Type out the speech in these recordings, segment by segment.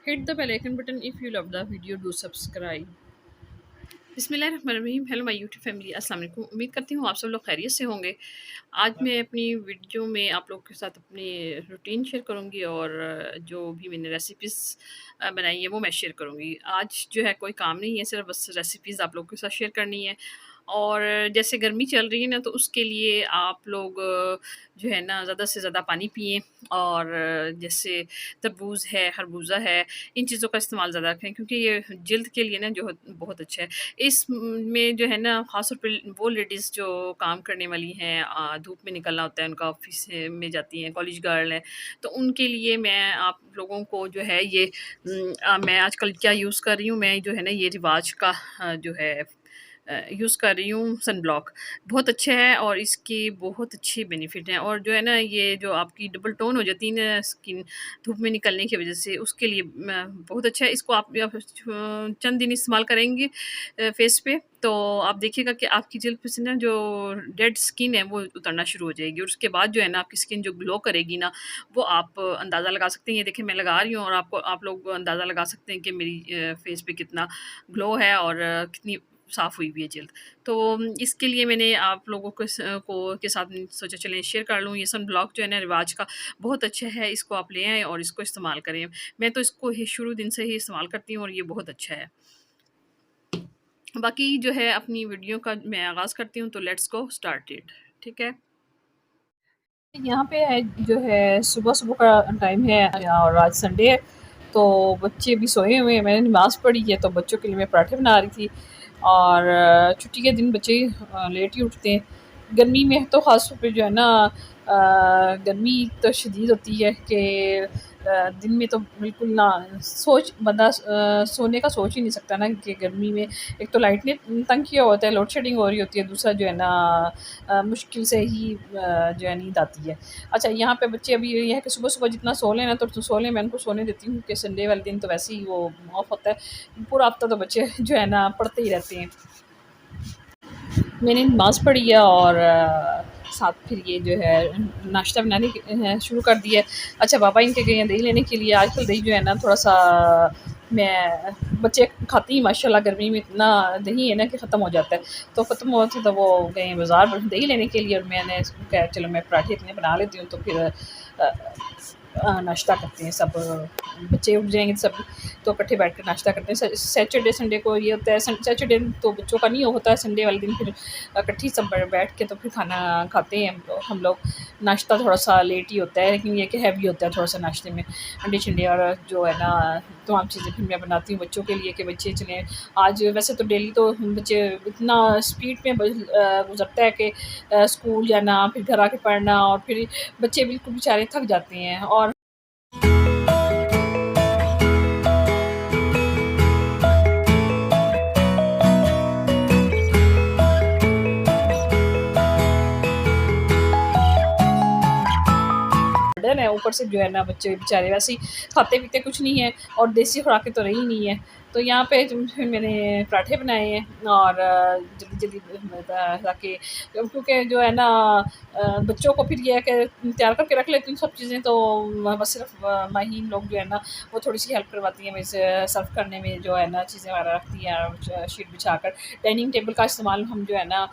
Hit the bell icon button if you love the video. Do subscribe. बिस्मिल्लाहिर्रहमानिर्रहीम। Hello my YouTube family, अस्सलाम वालेकुम। उम्मीद करती हूँ आप सब लोग खैरियत से होंगे। आज मैं अपनी वीडियो में आप लोग के साथ अपनी रूटीन शेयर करूँगी और जो भी मैंने रेसिपीज़ बनाई है वो मैं शेयर करूँगी। आज जो है कोई काम नहीं है, सिर्फ बस रेसिपीज़ आप लोगों के साथ शेयर करनी है। और जैसे गर्मी चल रही है ना, तो उसके लिए आप लोग जो है ना ज़्यादा से ज़्यादा पानी पिएँ। और जैसे तरबूज़ है, खरबूजा है, इन चीज़ों का इस्तेमाल ज़्यादा रखें क्योंकि ये जल्द के लिए ना जो बहुत अच्छा है। इस में जो है ना ख़ास तौर पे वो लेडीज़ जो काम करने वाली हैं, धूप में निकलना होता है उनका, ऑफ़िस में जाती हैं, कॉलेज गर्ल हैं, तो उनके लिए मैं आप लोगों को जो है ये मैं आजकल क्या यूज़ कर रही हूँ, मैं जो है ना ये रिवाज का जो है यूज़ कर रही हूँ सनब्लॉक। बहुत अच्छा है और इसकी बहुत अच्छी बेनिफिट हैं। और जो है ना ये जो आपकी डबल टोन हो जाती है ना स्किन धूप में निकलने की वजह से, उसके लिए बहुत अच्छा है। इसको आप चंद दिन इस्तेमाल करेंगे फेस पे, तो आप देखिएगा कि आपकी जल्द पे से ना जो डेड स्किन है वो उतरना शुरू हो जाएगी। और उसके बाद जो है ना आपकी स्किन जो ग्लो करेगी ना, वो आप अंदाज़ा लगा सकते हैं। ये देखिए मैं लगा रही हूँ और आपको आप लोग अंदाज़ा लगा सकते हैं कि मेरी फेस पे कितना ग्लो है और कितनी साफ़ हुई भी है जल्द। तो इसके लिए मैंने आप लोगों के साथ सोचा चलें शेयर कर लूँ। ये सनब्लॉक जो है ना रिवाज का बहुत अच्छा है, इसको आप ले आएँ और इसको इस्तेमाल करें। मैं तो इसको ही शुरू दिन से ही इस्तेमाल करती हूँ और ये बहुत अच्छा है। बाकी जो है अपनी वीडियो का मैं आगाज़ करती हूँ, तो लेट्स गो स्टार्टेड। ठीक है? यहाँ पे है जो है सुबह-सुबह का टाइम है और आज संडे है, तो बच्चे भी सोए हुए हैं। मैंने नमाज़ पढ़ी है, तो बच्चों के लिए मैं पराठे बना रही थी। और छुट्टी के दिन बच्चे लेट ही उठते हैं। गर्मी में तो ख़ास तौर पे जो है ना गर्मी तो शदीद होती है कि दिन में तो बिल्कुल ना बंदा सोने का सोच ही नहीं सकता ना, कि गर्मी में एक तो लाइट ने तंग किया होता है, लोड शेडिंग हो रही होती है, दूसरा जो है ना मुश्किल से ही जो है नींद आती है। अच्छा, यहाँ पे बच्चे अभी ये है कि सुबह-सुबह जितना सो लें ना तो सो लें, मैं उनको सोने देती हूँ कि संडे वाले दिन तो वैसे ही वो ऑफ होता है। पूरा हफ्ता तो बच्चे जो है ना पढ़ते ही रहते हैं। मैंने नमाज़ पढ़ी है और साथ फिर ये जो है नाश्ता बनाने शुरू कर दिया है। अच्छा, पापा इनके गए हैं दही लेने के लिए। आजकल दही जो है ना थोड़ा-सा मैं बच्चे खाते ही माशाल्लाह, गर्मी में इतना दही है ना कि ख़त्म हो जाता है। तो ख़त्म हुआ तो वो गए हैं बाज़ार दही लेने के लिए और मैंने कहा चलो मैं पराठे इतने बना लेती हूँ, तो फिर नाश्ता करते हैं सब। बच्चे उठ जाएँगे सब, तो इकट्ठे बैठ कर नाश्ता करते हैं। सैटरडे संडे को ये होता है, सैटरडे तो बच्चों का नहीं होता है, संडे वाले दिन फिर इकट्ठी सब बैठ के तो फिर खाना खाते हैं हम लोग। नाश्ता थोड़ा-सा लेट ही होता है, लेकिन ये कि हैवी होता है थोड़ा-सा नाश्ते में, अंडे-शंडे और जो है ना तमाम चीज़ें फिर मैं बनाती हूँ बच्चों के लिए कि बच्चे चलें। आज वैसे तो डेली तो बच्चे इतना स्पीड में गुज़रता है कि स्कूल जाना, फिर घर आके पढ़ना, और फिर बच्चे बिल्कुल बेचारे थक जाते हैं। और गार्डन है, ऊपर से जो है ना बच्चे बेचारे वैसे ही खाते-पीते कुछ नहीं है और देसी खुराकें तो रही नहीं है। तो यहाँ पे फिर मैंने पराठे बनाए हैं और जल्दी-जल्दी ताकि क्योंकि जो है ना बच्चों को फिर ये है कि तैयार करके रख लेती हूँ सब चीज़ें, तो बस सिर्फ माहीन लोग जो है ना वो थोड़ी-सी हेल्प करवाती हैं मेरे से सर्व करने में, जो है ना चीज़ें वगैरह रखती हैं और शीट बिछाकर। डाइनिंग टेबल का इस्तेमाल हम जो है ना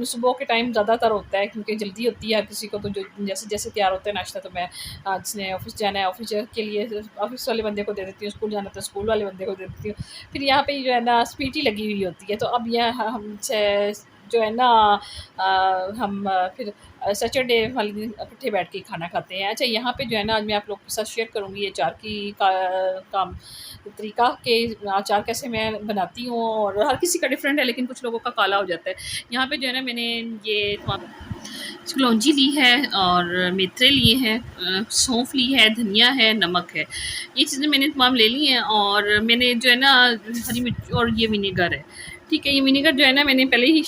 सुबह के टाइम ज़्यादातर होता है क्योंकि जल्दी होती है हर किसी को, तो जो जैसे-जैसे तैयार होता है नाश्ता, तो मैं जिसने ऑफ़िस जाना है ऑफ़िस के लिए ऑफ़िस वाले बंदे को दे देती हूँ, स्कूल जाना तो स्कूल वाले बंदे को दे देती हूँ। फिर यहाँ पे जो है ना स्पीटी लगी हुई होती है, तो अब यह हमसे जो है ना हम फिर सैटरडे वाले दिन इकट्ठे बैठ के खाना खाते हैं। अच्छा, यहाँ पे जो है ना आज मैं आप लोग के साथ शेयर करूँगी ये अचार की काम तरीका कि अचार कैसे मैं बनाती हूँ, और हर किसी का डिफरेंट है, लेकिन कुछ लोगों का काला हो जाता है। यहाँ पे जो है ना मैंने ये चिकलौंजी ली है और मेथरे लिए हैं, सौंफ ली है, धनिया है, नमक है। ये चीज़ें मैंने तमाम ले ली हैं और मैंने जो है ना हरी मिर्च और ये विनेगर है। ठीक है, ये विनेगर जो है ना मैंने पहले ही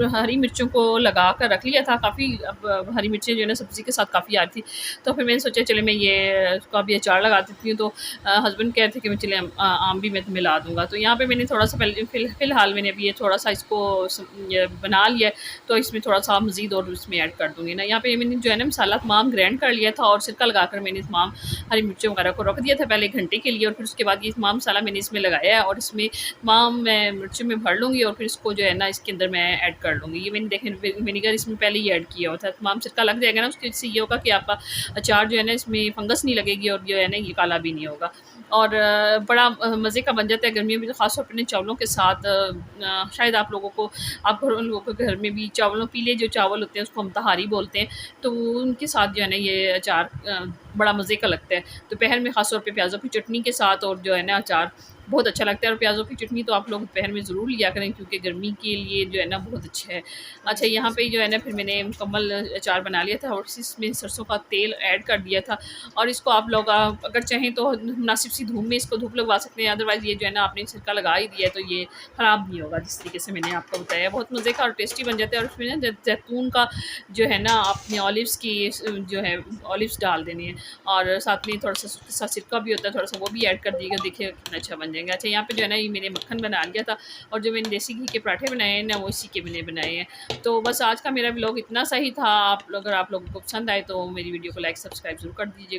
हरी मिर्चों को लगा कर रख लिया था काफ़ी। अब हरी मिर्चें जो है ना सब्ज़ी के साथ काफ़ी आ रही थी, तो फिर मैंने सोचा चले मैं ये इसका भी अचार लगा देती हूँ। तो हस्बैंड कह रहे थे कि मैं चले आम भी मैं मिला दूँगा। तो यहाँ पे मैंने थोड़ा-सा पहले फ़िलहाल मैंने अभी ये थोड़ा-सा इसको ये बना लिया है, तो इसमें थोड़ा-सा मज़ीद और इसमें ऐड कर दूँगी ना। यहाँ पे मैंने जो है ना मसाला तमाम ग्राइंड कर लिया था और सिरका लगाकर मैंने तमाम हरी मिर्चों वगैरह को रख दिया था पहले 1 घंटे के लिए, और फिर उसके बाद ये तमाम मसाला मैंने इसमें लगाया है और इसमें तमाम मैं मिर्ची में भर लूँगी और फिर इसको जो है ना इसके अंदर मैं ऐड कर लूँगी। ये मैंने देखें विनेगर इसमें पहले ही ऐड किया हुआ था। तमाम सिरका लग जाएगा ना, उसके इससे ये होगा कि आपका अचार जो है ना इसमें फंगस नहीं लगेगी और जो है ना ये काला भी नहीं होगा। और बड़ा मज़े का बन जाता है गर्मियों में, तो ख़ास तौर पे चावलों के साथ। शायद आप लोगों को आप लोगों के घर में भी चावलों पीले जो चावल होते हैं उसको हम तहारी बोलते हैं, तो उनके साथ जो है ना ये अचार बड़ा मज़े का लगता है। दोपहर में ख़ास तौर पे प्याज़ों की चटनी के साथ और जो है ना अचार बहुत अच्छा लगता है। और प्याज़ों की चटनी तो आप लोग दोपहर में ज़रूर लिया करें, क्योंकि गर्मी के लिए जो है ना बहुत अच्छा है। अच्छा, यहाँ पे जो है ना फिर मैंने मुकम्मल अचार बना लिया था और इसमें सरसों का तेल ऐड कर दिया था। और इसको आप लोग अगर चाहें तो मुनासिब सी धूप में इसको धूप लगवा सकते हैं, अदरवाइज़ ये जो है ना आपने सिरका लगा ही दिया है तो ये ख़राब नहीं होगा। जिस तरीके से मैंने आपको बताया, बहुत मज़े का और टेस्टी बन जाता है। और उसमें ना जैतून का जो है ना आपने ऑलिव्स की जो है ऑलिव्स डाल देने हैं, और साथ में थोड़ा-सा उसके साथ सिरका भी होता है, थोड़ा-सा वो भी ऐड कर दीजिएगा, देखिए कितना अच्छा बन जाएगा। अच्छा, यहाँ पे जो है ना ये मैंने मक्खन बना लिया था और जो मैंने देसी घी के पराठे बनाए हैं ना वो इसी के मैंने बनाए हैं। तो बस आज का मेरा व्लॉग इतना सा ही था। अगर आप लोगों को पसंद आए तो मेरी वीडियो को लाइक सब्सक्राइब ज़रूर कर दीजिएगा।